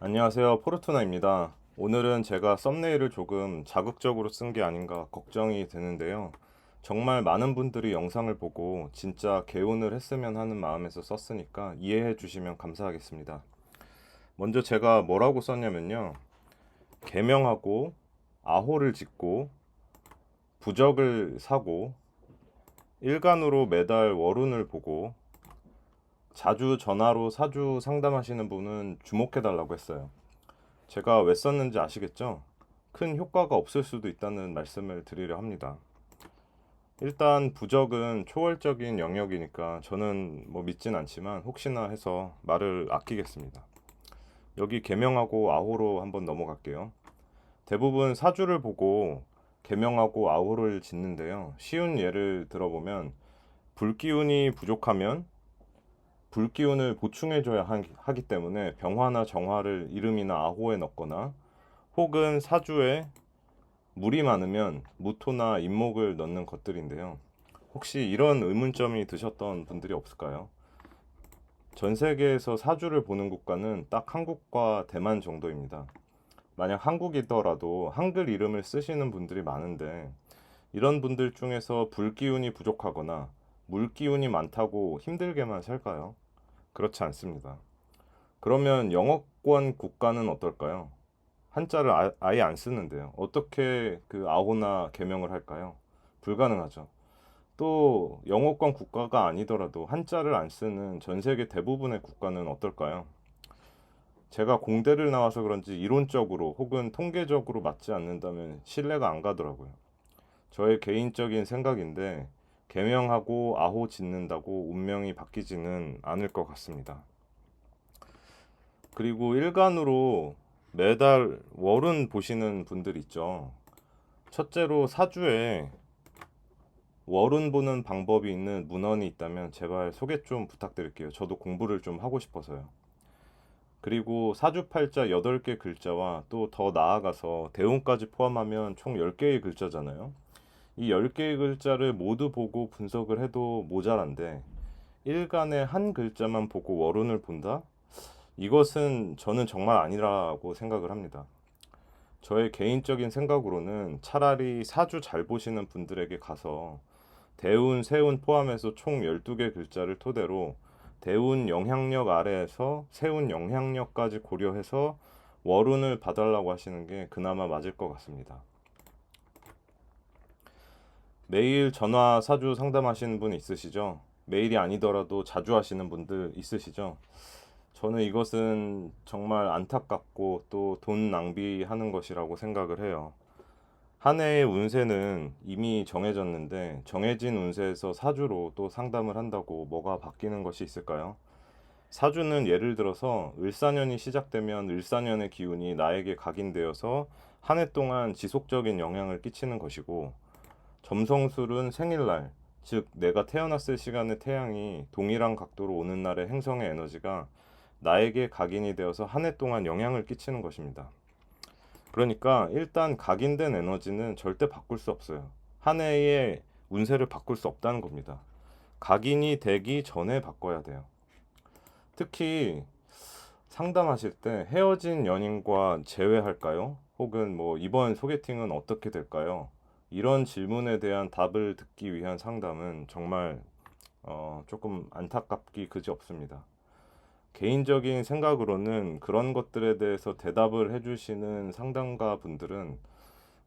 안녕하세요. 포르투나입니다. 오늘은 제가 썸네일을 조금 자극적으로 쓴 게 아닌가 걱정이 되는데요. 정말 많은 분들이 영상을 보고 진짜 개운을 했으면 하는 마음에서 썼으니까 이해해 주시면 감사하겠습니다. 먼저 제가 뭐라고 썼냐면요. 개명하고 아호를 짓고 부적을 사고 일간으로 매달 월운을 보고 자주 전화로 사주 상담하시는 분은 주목해 달라고 했어요. 제가 왜 썼는지 아시겠죠? 큰 효과가 없을 수도 있다는 말씀을 드리려 합니다. 일단 부적은 초월적인 영역이니까 저는 뭐 믿진 않지만 혹시나 해서 말을 아끼겠습니다. 여기 계명하고 아호로 한번 넘어갈게요. 대부분 사주를 보고 계명하고 아호를 짓는데요. 쉬운 예를 들어보면 불기운이 부족하면 불기운을 보충해줘야 하기 때문에 병화나 정화를 이름이나 아호에 넣거나 혹은 사주에 물이 많으면 무토나 임목을 넣는 것들인데요. 혹시 이런 의문점이 드셨던 분들이 없을까요? 전 세계에서 사주를 보는 국가는 딱 한국과 대만 정도입니다. 만약 한국이더라도 한글 이름을 쓰시는 분들이 많은데 이런 분들 중에서 불기운이 부족하거나 물기운이 많다고 힘들게만 살까요? 그렇지 않습니다. 그러면 영어권 국가는 어떨까요? 한자를 아예 안 쓰는데요. 어떻게 그 아호나 개명을 할까요? 불가능하죠. 또 영어권 국가가 아니더라도 한자를 안 쓰는 전 세계 대부분의 국가는 어떨까요? 제가 공대를 나와서 그런지 이론적으로 혹은 통계적으로 맞지 않는다면 신뢰가 안 가더라고요. 저의 개인적인 생각인데 개명하고 아호 짓는다고 운명이 바뀌지는 않을 것 같습니다. 그리고 일간으로 매달 월은 보시는 분들 있죠. 첫째로 사주에 월운 보는 방법이 있는 문헌이 있다면 제발 소개 좀 부탁드릴게요. 저도 공부를 좀 하고 싶어서요. 그리고 사주팔자 8개 글자와 또 더 나아가서 대운까지 포함하면 총 10개의 글자잖아요. 이 10개의 글자를 모두 보고 분석을 해도 모자란데 일간의 한 글자만 보고 월운을 본다? 이것은 저는 정말 아니라고 생각을 합니다. 저의 개인적인 생각으로는 차라리 사주 잘 보시는 분들에게 가서 대운, 세운 포함해서 총 12개 글자를 토대로 대운 영향력 아래에서 세운 영향력까지 고려해서 월운을 봐달라고 하시는 게 그나마 맞을 것 같습니다. 매일 전화 사주 상담하시는 분 있으시죠? 매일이 아니더라도 자주 하시는 분들 있으시죠? 저는 이것은 정말 안타깝고 또 돈 낭비하는 것이라고 생각을 해요. 한 해의 운세는 이미 정해졌는데 정해진 운세에서 사주로 또 상담을 한다고 뭐가 바뀌는 것이 있을까요? 사주는 예를 들어서 을사년이 시작되면 을사년의 기운이 나에게 각인되어서 한 해 동안 지속적인 영향을 끼치는 것이고 점성술은 생일날, 즉 내가 태어났을 시간의 태양이 동일한 각도로 오는 날의 행성의 에너지가 나에게 각인이 되어서 한 해 동안 영향을 끼치는 것입니다. 그러니까 일단 각인된 에너지는 절대 바꿀 수 없어요. 한 해의 운세를 바꿀 수 없다는 겁니다. 각인이 되기 전에 바꿔야 돼요. 특히 상담하실 때 헤어진 연인과 재회할까요? 혹은 뭐 이번 소개팅은 어떻게 될까요? 이런 질문에 대한 답을 듣기 위한 상담은 정말 조금 안타깝기 그지 없습니다. 개인적인 생각으로는 그런 것들에 대해서 대답을 해주시는 상담가 분들은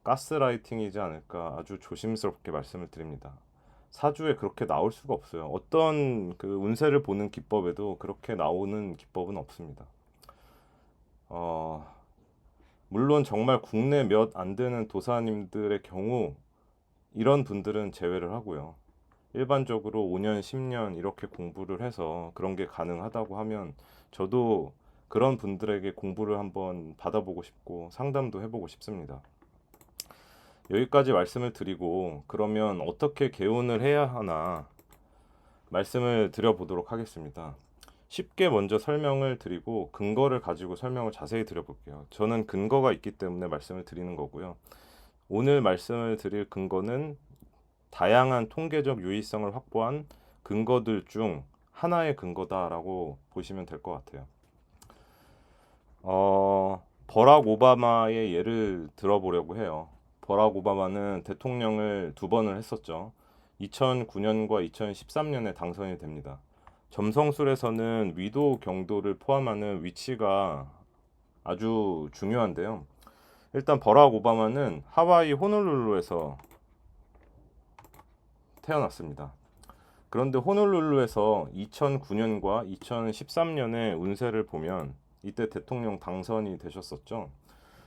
가스라이팅이지 않을까 아주 조심스럽게 말씀을 드립니다. 사주에 그렇게 나올 수가 없어요. 어떤 그 운세를 보는 기법에도 그렇게 나오는 기법은 없습니다. 어, 물론 정말 국내 몇 안 되는 도사님들의 경우 이런 분들은 제외를 하고요. 일반적으로 5년, 10년 이렇게 공부를 해서 그런 게 가능하다고 하면 저도 그런 분들에게 공부를 한번 받아보고 싶고 상담도 해보고 싶습니다. 여기까지 말씀을 드리고 그러면 어떻게 개운을 해야 하나 말씀을 드려보도록 하겠습니다. 쉽게 먼저 설명을 드리고 근거를 가지고 설명을 자세히 드려볼게요. 저는 근거가 있기 때문에 말씀을 드리는 거고요. 오늘 말씀을 드릴 근거는 다양한 통계적 유의성을 확보한 근거들 중 하나의 근거다라고 보시면 될 것 같아요. 버락 오바마의 예를 들어보려고 해요. 버락 오바마는 대통령을 2번을 했었죠. 2009년과 2013년에 당선이 됩니다. 점성술에서는 위도 경도를 포함하는 위치가 아주 중요한데요. 일단 버락 오바마는 하와이 호놀룰루에서 태어났습니다. 그런데 호놀룰루에서 2009년과 2013년의 운세를 보면 이때 대통령 당선이 되셨었죠.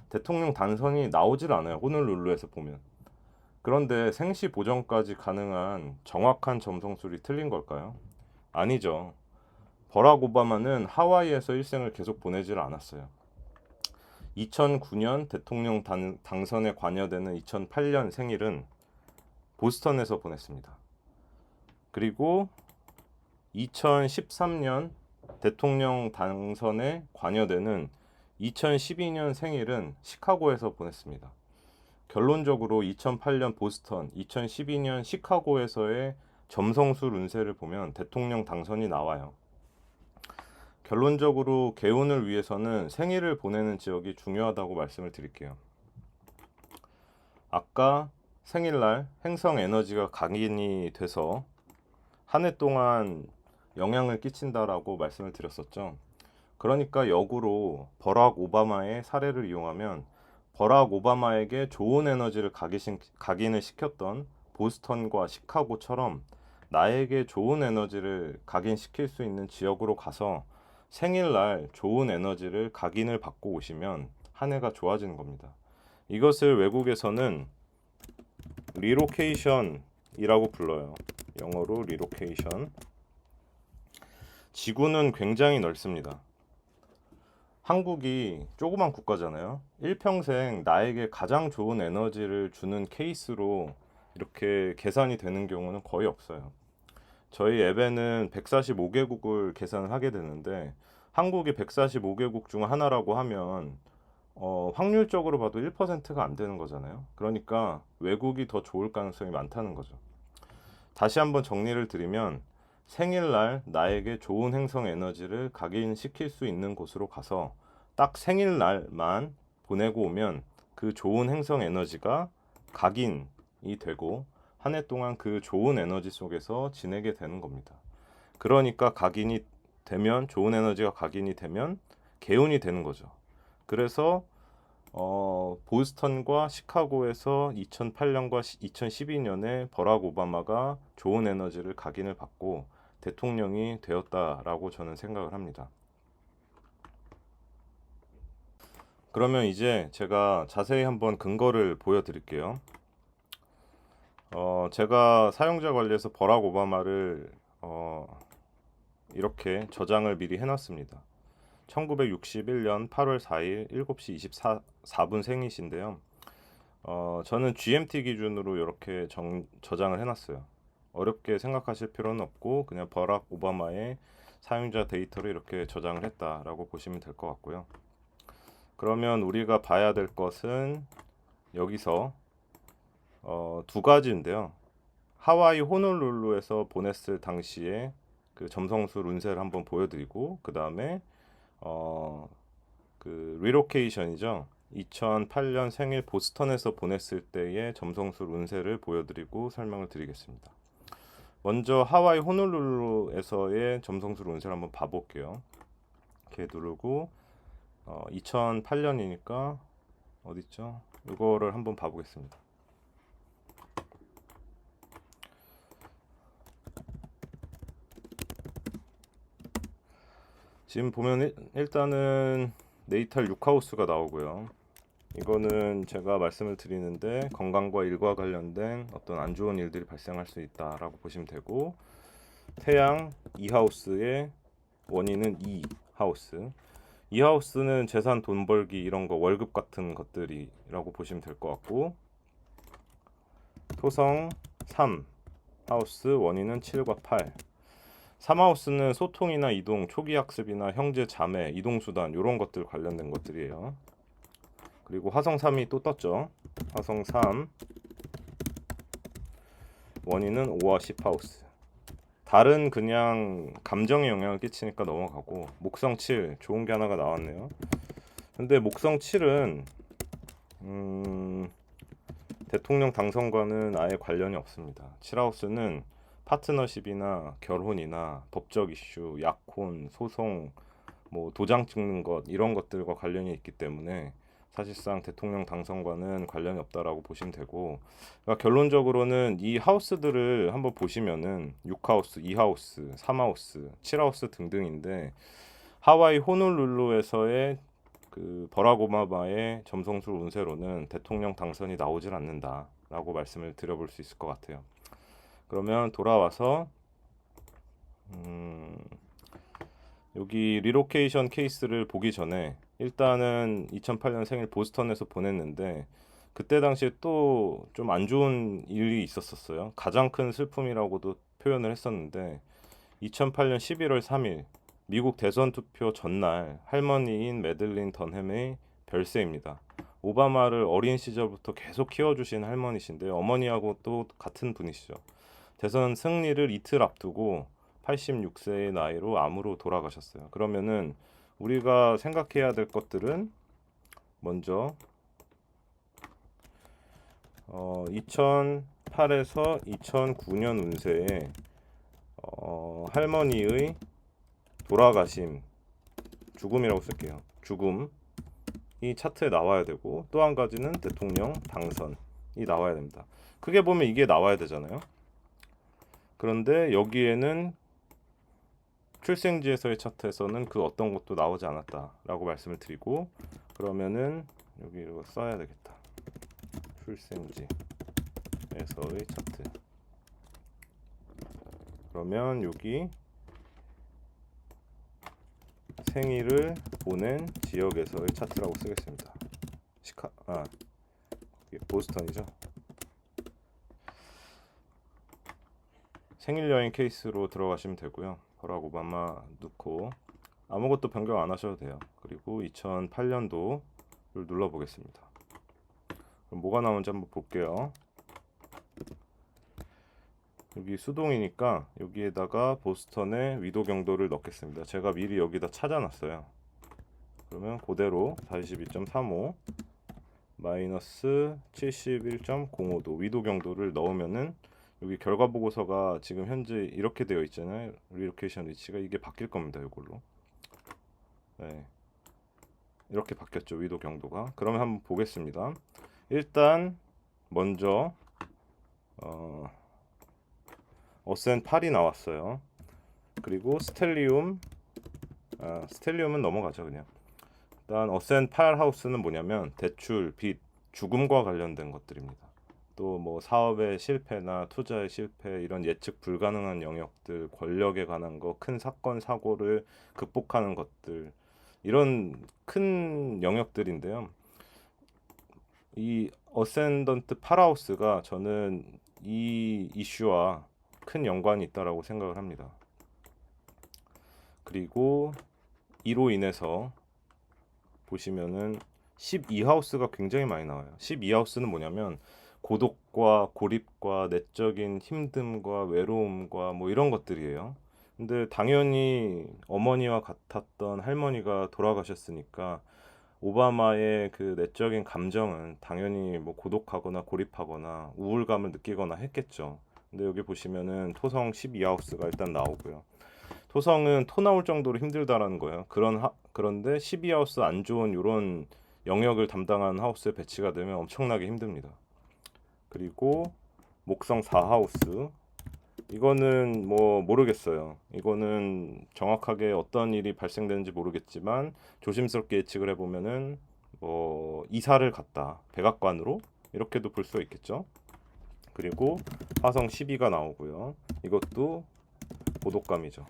대통령 당선이 나오질 않아요. 호놀룰루에서 보면. 그런데 생시 보정까지 가능한 정확한 점성술이 틀린 걸까요? 아니죠. 버락 오바마는 하와이에서 일생을 계속 보내질 않았어요. 2009년 대통령 당선에 관여되는 2008년 생일은 보스턴에서 보냈습니다. 그리고 2013년 대통령 당선에 관여되는 2012년 생일은 시카고에서 보냈습니다. 결론적으로 2008년 보스턴, 2012년 시카고에서의 점성술 운세를 보면 대통령 당선이 나와요. 결론적으로 개운을 위해서는 생일을 보내는 지역이 중요하다고 말씀을 드릴게요. 아까 생일날 행성 에너지가 각인이 돼서 한 해 동안 영향을 끼친다라고 말씀을 드렸었죠. 그러니까 역으로 버락 오바마의 사례를 이용하면 버락 오바마에게 좋은 에너지를 각인을 시켰던 보스턴과 시카고처럼 나에게 좋은 에너지를 각인시킬 수 있는 지역으로 가서 생일날 좋은 에너지를 각인을 받고 오시면 한 해가 좋아지는 겁니다. 이것을 외국에서는 리로케이션이라고 불러요. 영어로 리로케이션. 지구는 굉장히 넓습니다. 한국이 조그만 국가잖아요. 일평생 나에게 가장 좋은 에너지를 주는 케이스로 이렇게 계산이 되는 경우는 거의 없어요. 저희 앱에는 145개국을 계산을 하게 되는데 한국이 145개국 중 하나라고 하면 확률적으로 봐도 1%가 안 되는 거잖아요. 그러니까 외국이 더 좋을 가능성이 많다는 거죠. 다시 한번 정리를 드리면 생일날 나에게 좋은 행성 에너지를 각인시킬 수 있는 곳으로 가서 딱 생일날만 보내고 오면 그 좋은 행성 에너지가 각인이 되고 한 해 동안 그 좋은 에너지 속에서 지내게 되는 겁니다. 그러니까 각인이 되면 좋은 에너지가 각인이 되면 개운이 되는 거죠. 그래서 보스턴과 시카고에서 2008년과 2012년에 버락 오바마가 좋은 에너지를 각인을 받고 대통령이 되었다라고 저는 생각을 합니다. 그러면 이제 제가 자세히 한번 근거를 보여드릴게요. 제가 사용자 관리에서 버락 오바마를 이렇게 저장을 미리 해놨습니다. 1961년 8월 4일 7시 24분 생이신데요. 저는 GMT 기준으로 이렇게 저장을 해놨어요. 어렵게 생각하실 필요는 없고 그냥 버락 오바마의 사용자 데이터를 이렇게 저장을 했다라고 보시면 될 것 같고요. 그러면 우리가 봐야 될 것은 여기서 2가지인데요. 하와이 호놀룰루에서 보냈을 당시에 그 점성술 운세를 한번 보여드리고 그 다음에 그 리로케이션이죠. 2008년 생일 보스턴에서 보냈을 때의 점성술 운세를 보여드리고 설명을 드리겠습니다. 먼저 하와이 호놀룰루에서의 점성술 운세를 한번 봐볼게요. 이렇게 누르고 2008년이니까 어딨죠? 이거를 한번 봐보겠습니다. 지금 보면 일단은 네이탈 6하우스가 나오고요. 이거는 제가 말씀을 드리는데 건강과 일과 관련된 어떤 안 좋은 일들이 발생할 수 있다라고 보시면 되고, 태양 2하우스의 원인은 2하우스. 2하우스는 재산, 돈 벌기 이런 거 월급 같은 것들이라고 보시면 될 것 같고, 토성 3하우스 원인은 7과 8. 3하우스는 소통이나 이동, 초기 학습이나 형제, 자매, 이동수단 이런 것들 관련된 것들이에요. 그리고 화성 3이 또 떴죠. 화성 3 원인은 5와 10하우스. 달은 그냥 감정에 영향을 끼치니까 넘어가고, 목성 7 좋은 게 하나가 나왔네요. 근데 목성 7은 대통령 당선과는 아예 관련이 없습니다. 7하우스는 파트너십이나 결혼이나 법적 이슈, 약혼, 소송, 뭐 도장 찍는 것 이런 것들과 관련이 있기 때문에 사실상 대통령 당선과는 관련이 없다라고 보시면 되고, 그러니까 결론적으로는 이 하우스들을 한번 보시면은 6하우스, 2하우스, 3하우스, 7하우스 등등인데 하와이 호놀룰루에서의 그 버락 오바마의 점성술 운세로는 대통령 당선이 나오질 않는다라고 말씀을 드려볼 수 있을 것 같아요. 그러면 돌아와서 여기 리로케이션 케이스를 보기 전에 일단은 2008년 생일 보스턴에서 보냈는데 그때 당시에 또 좀 안 좋은 일이 있었었어요. 가장 큰 슬픔이라고도 표현을 했었는데 2008년 11월 3일 미국 대선 투표 전날 할머니인 매들린 던햄의 별세입니다. 오바마를 어린 시절부터 계속 키워주신 할머니신데 어머니하고 또 같은 분이시죠. 대선 승리를 이틀 앞두고 86세의 나이로 암으로 돌아가셨어요. 그러면은 우리가 생각해야 될 것들은 먼저 2008에서 2009년 운세에 할머니의 돌아가심, 죽음이라고 쓸게요. 죽음이 차트에 나와야 되고 또 한 가지는 대통령 당선이 나와야 됩니다. 크게 보면 이게 나와야 되잖아요. 그런데 여기에는 출생지에서의 차트에서는 그 어떤 것도 나오지 않았다라고 말씀을 드리고, 그러면은 여기로 써야 되겠다. 출생지에서의 차트. 그러면 여기 생일을 보낸 지역에서의 차트라고 쓰겠습니다. 이게 보스턴이죠. 생일 여행 케이스로 들어가시면 되고요. 버락 오바마 넣고 아무것도 변경 안 하셔도 돼요. 그리고 2008년도를 눌러보겠습니다. 그럼 뭐가 나오는지 한번 볼게요. 여기 수동이니까 여기에다가 보스턴의 위도 경도를 넣겠습니다. 제가 미리 여기다 찾아놨어요. 그러면 그대로 42.35 마이너스 71.05도 위도 경도를 넣으면은 여기 결과 보고서가 지금 현재 이렇게 되어 있잖아요. 리로케이션 위치가 이게 바뀔 겁니다. 이걸로. 네. 이렇게 바뀌었죠. 위도 경도가. 그러면 한번 보겠습니다. 일단 먼저 어센 8이 나왔어요. 그리고 스텔리움은 넘어가죠. 그냥. 일단 어센 8 하우스는 뭐냐면 대출, 빚, 죽음과 관련된 것들입니다. 또 뭐 사업의 실패나 투자의 실패 이런 예측 불가능한 영역들, 권력에 관한 거, 큰 사건 사고를 극복하는 것들 이런 큰 영역들인데요. 이 어센던트 8하우스가 저는 이 이슈와 큰 연관이 있다라고 생각을 합니다. 그리고 이로 인해서 보시면은 12하우스가 굉장히 많이 나와요. 12하우스는 뭐냐면 고독과 고립과 내적인 힘듦과 외로움과 뭐 이런 것들이에요. 근데 당연히 어머니와 같았던 할머니가 돌아가셨으니까 오바마의 그 내적인 감정은 당연히 뭐 고독하거나 고립하거나 우울감을 느끼거나 했겠죠. 근데 여기 보시면은 토성 12하우스가 일단 나오고요. 토성은 토 나올 정도로 힘들다라는 거예요. 그런데 12하우스 안 좋은 이런 영역을 담당하는 하우스에 배치가 되면 엄청나게 힘듭니다. 그리고 목성 4하우스 이거는 뭐 모르겠어요. 이거는 정확하게 어떤 일이 발생되는지 모르겠지만 조심스럽게 예측을 해보면은 뭐 이사를 갔다 백악관으로 이렇게도 볼 수 있겠죠. 그리고 화성 12가 나오고요. 이것도 고독감이죠.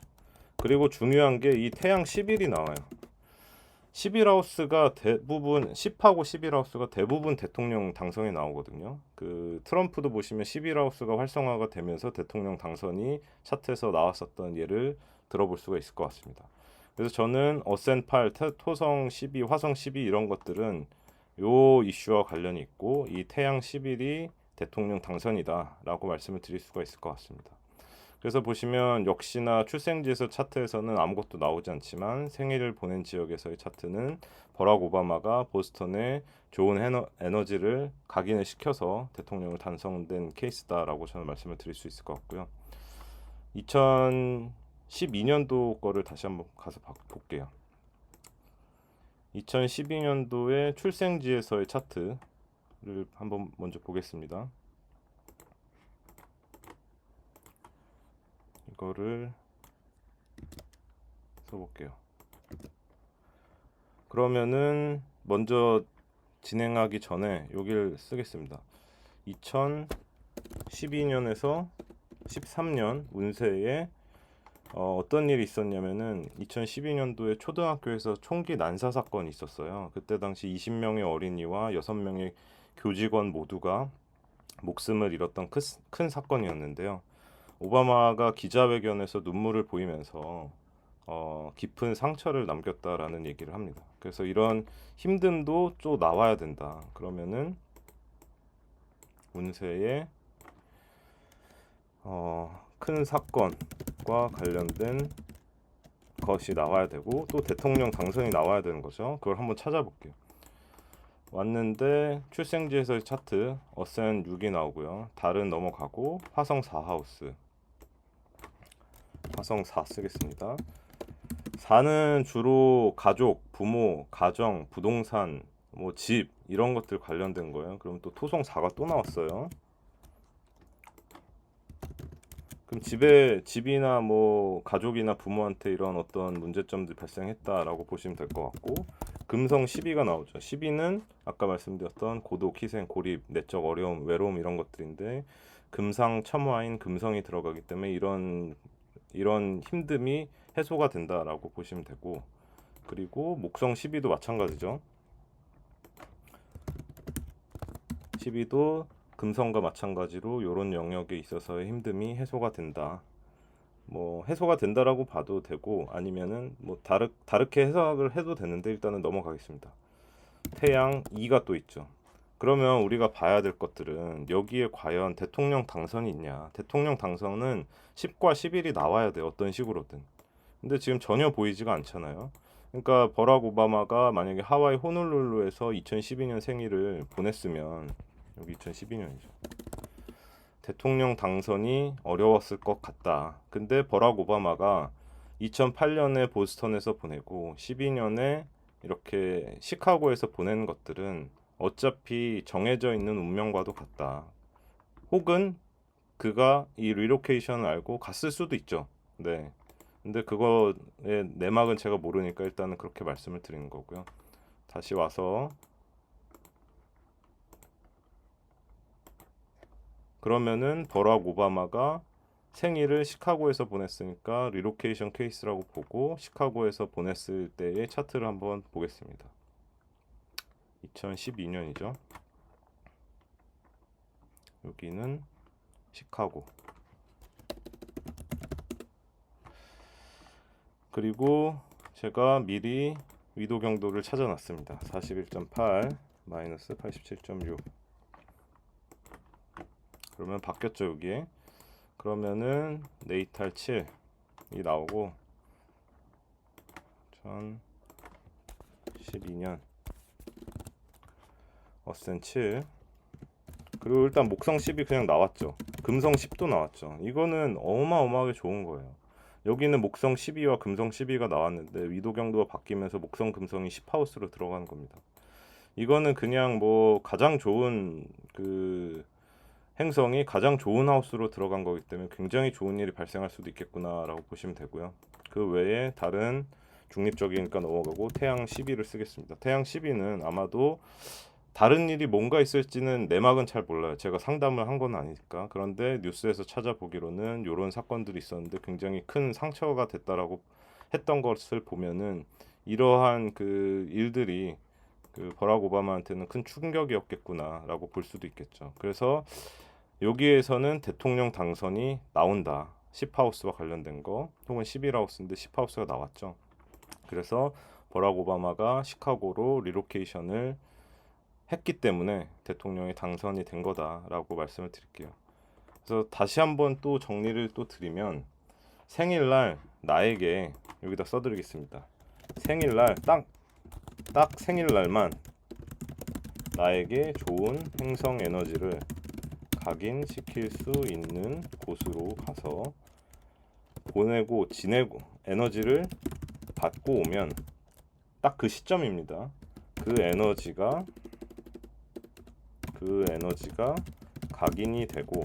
그리고 중요한 게 이 태양 11이 나와요. 11하우스가 대부분 10하고 11하우스가 대부분 대통령 당선이 나오거든요. 그 트럼프도 보시면 11하우스가 활성화가 되면서 대통령 당선이 차트에서 나왔었던 예를 들어볼 수가 있을 것 같습니다. 그래서 저는 어센 8, 토성 12, 화성 12 이런 것들은 요 이슈와 관련이 있고 이 태양 11이 대통령 당선이다라고 말씀을 드릴 수가 있을 것 같습니다. 그래서 보시면 역시나 출생지에서 차트에서는 아무것도 나오지 않지만 생일을 보낸 지역에서의 차트는 버락 오바마가 보스턴에 좋은 에너지를 각인을 시켜서 대통령을 당선된 케이스다라고 저는 말씀을 드릴 수 있을 것 같고요. 2012년도 거를 다시 한번 가서 볼게요. 2012년도에 출생지에서의 차트를 한번 먼저 보겠습니다. 이거를 써볼게요. 그러면은 먼저 진행하기 전에 여기를 쓰겠습니다. 2012년에서 13년 운세에 어떤 일이 있었냐면은 2012년도에 초등학교에서 총기 난사 사건이 있었어요. 그때 당시 20명의 어린이와 6명의 교직원 모두가 목숨을 잃었던 큰 사건이었는데요. 오바마가 기자회견에서 눈물을 보이면서 깊은 상처를 남겼다라는 얘기를 합니다. 그래서 이런 힘듦도 또 나와야 된다. 그러면은 운세에 큰 사건과 관련된 것이 나와야 되고 또 대통령 당선이 나와야 되는 거죠. 그걸 한번 찾아볼게요. 왔는데 출생지에서의 차트 어센 6이 나오고요. 달은 넘어가고 화성 4하우스 화성 4 쓰겠습니다. 4는 주로 가족, 부모, 가정, 부동산, 뭐 집 이런 것들 관련된 거예요. 그럼 또 토성 4가 또 나왔어요. 그럼 집이나 뭐 가족이나 부모한테 이런 어떤 문제점들이 발생했다라고 보시면 될 것 같고 금성 12가 나오죠. 12는 아까 말씀드렸던 고독, 희생, 고립, 내적 어려움, 외로움 이런 것들인데 금상 첨화인 금성이 들어가기 때문에 이런 힘듦이 해소가 된다라고 보시면 되고 그리고 목성 12도 마찬가지죠. 12도 금성과 마찬가지로 이런 영역에 있어서의 힘듦이 해소가 된다. 뭐 해소가 된다라고 봐도 되고 아니면은 뭐 다르게 해석을 해도 되는데 일단은 넘어가겠습니다. 태양 2가 또 있죠. 그러면 우리가 봐야 될 것들은 여기에 과연 대통령 당선이 있냐. 대통령 당선은 10과 11이 나와야 돼. 어떤 식으로든. 근데 지금 전혀 보이지가 않잖아요. 그러니까 버락 오바마가 만약에 하와이 호놀룰루에서 2012년 생일을 보냈으면 여기 2012년이죠. 대통령 당선이 어려웠을 것 같다. 근데 버락 오바마가 2008년에 보스턴에서 보내고 12년에 이렇게 시카고에서 보낸 것들은 어차피 정해져 있는 운명과도 같다. 혹은 그가 이 리로케이션을 알고 갔을 수도 있죠. 네. 근데 그거의 내막은 제가 모르니까 일단은 그렇게 말씀을 드리는 거고요. 다시 와서 그러면은 버락 오바마가 생일을 시카고에서 보냈으니까 리로케이션 케이스라고 보고 시카고에서 보냈을 때의 차트를 한번 보겠습니다. 2012년이죠. 여기는 시카고. 그리고 제가 미리 위도 경도를 찾아놨습니다. 41.8 마이너스 87.6. 그러면 바뀌었죠 여기에. 그러면은 네이탈 7이 나오고 2012년 어센 7 그리고 일단 목성 10이 그냥 나왔죠. 금성 10도 나왔죠. 이거는 어마어마하게 좋은 거예요. 여기는 목성 12와 금성 12가 나왔는데 위도 경도가 바뀌면서 목성 금성이 10하우스로 들어가는 겁니다. 이거는 그냥 뭐 가장 좋은 그 행성이 가장 좋은 하우스로 들어간 거기 때문에 굉장히 좋은 일이 발생할 수도 있겠구나라고 보시면 되고요. 그 외에 다른 중립적이니까 넘어가고 태양 12를 쓰겠습니다. 태양 12는 아마도 다른 일이 뭔가 있을지는 내막은 잘 몰라요. 제가 상담을 한 건 아니니까. 그런데 뉴스에서 찾아보기로는 이런 사건들이 있었는데 굉장히 큰 상처가 됐다라고 했던 것을 보면은 이러한 그 일들이 그 버락 오바마한테는 큰 충격이었겠구나라고 볼 수도 있겠죠. 그래서 여기에서는 대통령 당선이 나온다. 10하우스와 관련된 거 혹은 11하우스인데 10하우스가 나왔죠. 그래서 버락 오바마가 시카고로 리로케이션을 했기 때문에 대통령이 당선이 된 거다라고 말씀을 드릴게요. 그래서 다시 한번 또 정리를 또 드리면 생일날 나에게 여기다 써드리겠습니다. 생일날 딱 생일날만 나에게 좋은 행성 에너지를 각인시킬 수 있는 곳으로 가서 보내고 지내고 에너지를 받고 오면 딱 그 시점입니다. 그 에너지가 각인이 되고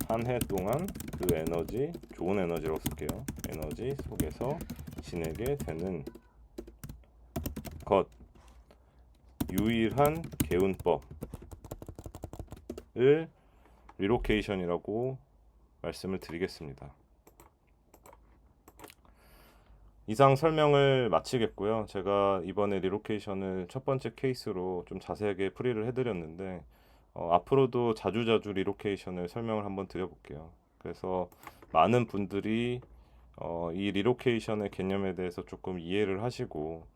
한 해 동안 그 에너지, 좋은 에너지라고 쓸게요. 에너지 속에서 지내게 되는 것, 유일한 개운법을 리로케이션이라고 말씀을 드리겠습니다. 이상 설명을 마치겠고요. 제가 이번에 리로케이션을 첫 번째 케이스로 좀 자세하게 풀이를 해드렸는데 앞으로도 자주자주 리로케이션을 설명을 한번 드려볼게요. 그래서 많은 분들이 이 리로케이션의 개념에 대해서 조금 이해를 하시고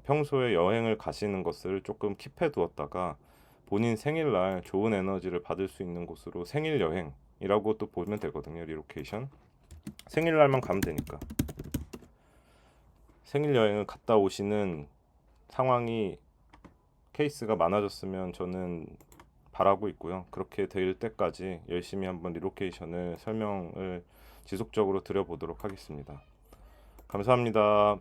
평소에 여행을 가시는 것을 조금 킵해 두었다가 본인 생일날 좋은 에너지를 받을 수 있는 곳으로 생일 여행이라고 또 보면 되거든요. 리로케이션 생일날만 가면 되니까 생일 여행을 갔다 오시는 상황이 케이스가 많아졌으면 저는 바라고 있고요. 그렇게 될 때까지 열심히 한번 리로케이션을 설명을 지속적으로 드려보도록 하겠습니다. 감사합니다.